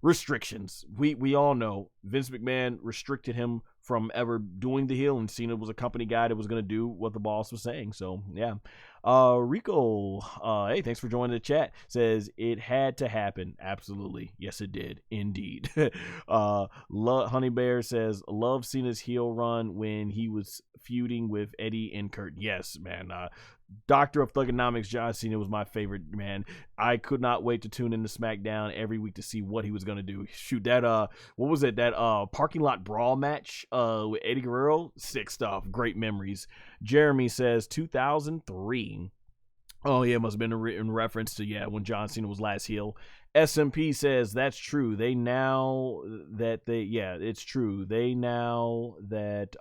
A: restrictions. We all know Vince McMahon restricted him from ever doing the heel, and Cena was a company guy that was going to do what the boss was saying. So yeah. Rico, hey, thanks for joining the chat, says it had to happen. Absolutely, yes it did indeed. Honey Bear says love Cena's heel run when he was feuding with Eddie and Kurt. Yes, man. Doctor of Thugonomics John Cena was my favorite, man. I could not wait to tune into SmackDown every week to see what he was gonna do. Shoot, that what was it, that parking lot brawl match with Eddie Guerrero? Sick stuff. Great memories. Jeremy says 2003. Oh yeah, it must have been in reference to when John Cena was last heel. SMP says that's true. It's true. They now that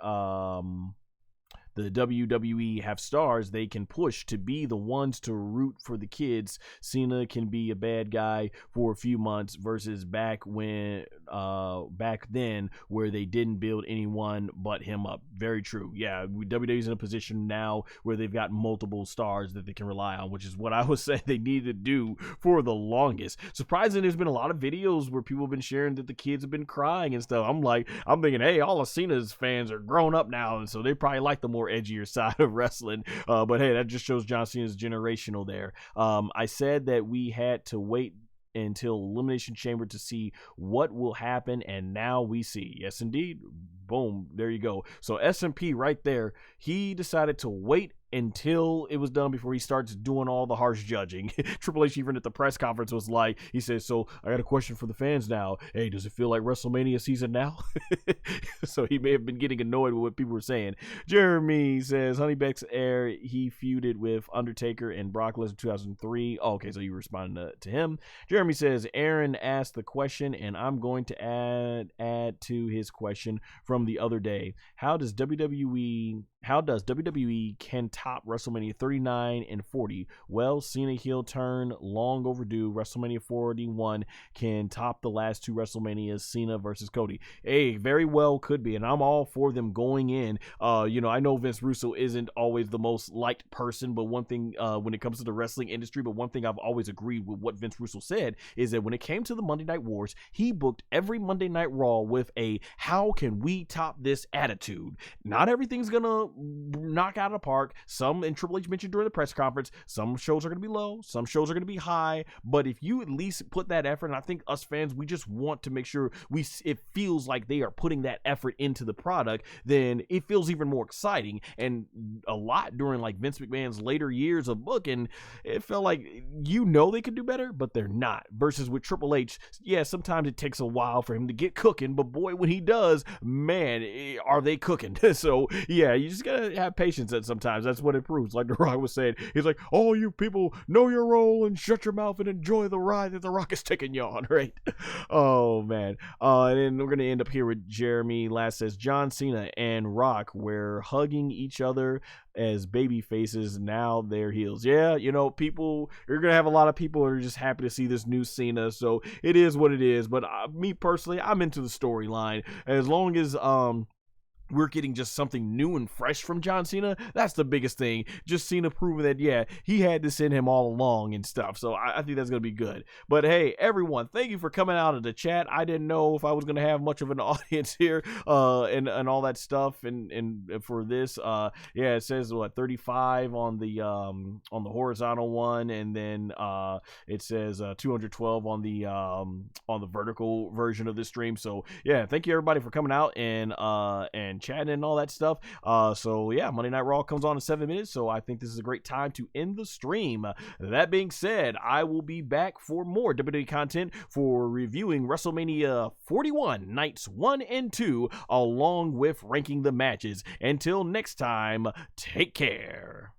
A: the WWE have stars they can push to be the ones to root for the kids. Cena can be a bad guy for a few months versus back then where they didn't build anyone but him up. Very true. Yeah, WWE's in a position now where they've got multiple stars that they can rely on, which is what I was saying they need to do for the longest. Surprisingly, there's been a lot of videos where people have been sharing that the kids have been crying and stuff. I'm thinking, hey, all of Cena's fans are grown up now, and so they probably like the more edgier side of wrestling. But hey, that just shows John Cena's generational there. I said that we had to wait until Elimination Chamber to see what will happen, and now we see. Yes, indeed. Boom. There you go. So SMP right there, he decided to wait until it was done before he starts doing all the harsh judging. Triple H even at the press conference was like, he says, so I got a question for the fans now. Hey, does it feel like WrestleMania season now? So he may have been getting annoyed with what people were saying. Jeremy says, Honeybeck's Air, he feuded with Undertaker and Brock Lesnar 2003. Oh, okay, so you responded to him. Jeremy says, Aaron asked the question, and I'm going to add to his question from the other day. How does WWE can top WrestleMania 39 and 40? Well, Cena heel turn, long overdue. WrestleMania 41 can top the last two WrestleManias, Cena versus Cody. Hey, very well could be, and I'm all for them going in. I know Vince Russo isn't always the most liked person, but one thing when it comes to the wrestling industry, but one thing I've always agreed with what Vince Russo said is that when it came to the Monday Night Wars, he booked every Monday Night Raw with a how can we top this attitude. Not everything's gonna knock out of the park. Some, and Triple H mentioned during the press conference, some shows are going to be low, some shows are going to be high, but if you at least put that effort, and I think us fans, we just want to make sure it feels like they are putting that effort into the product, then it feels even more exciting. And a lot during like Vince McMahon's later years of booking, it felt like they could do better, but they're not. Versus with Triple H, yeah, sometimes it takes a while for him to get cooking, but boy, when he does, man, are they cooking. So yeah, you just gotta have patience at sometimes. That's what it proves. Like The Rock was saying, he's like, oh, you people, know your role and shut your mouth and enjoy the ride that The Rock is taking you on, right? Oh man. And then we're gonna end up here with Jeremy Last says, John Cena and Rock were hugging each other as baby faces, now they're heels. Yeah, you're gonna have a lot of people who are just happy to see this new Cena, so it is what it is. But me personally, I'm into the storyline. As long as we're getting just something new and fresh from John Cena, that's the biggest thing. Just Cena proving that, yeah, he had this in him all along and stuff. So I think that's going to be good. But hey, everyone, thank you for coming out of the chat. I didn't know if I was going to have much of an audience here and all that stuff. And for this, yeah, it says 35 on the horizontal one, and then it says 212 on the vertical version of this stream. So yeah, thank you everybody for coming out and chatting and all that stuff. So yeah, Monday Night Raw comes on in 7 minutes, so I think this is a great time to end the stream. That being said, I will be back for more WWE content for reviewing WrestleMania 41 nights 1 and 2, along with ranking the matches. Until next time, take care.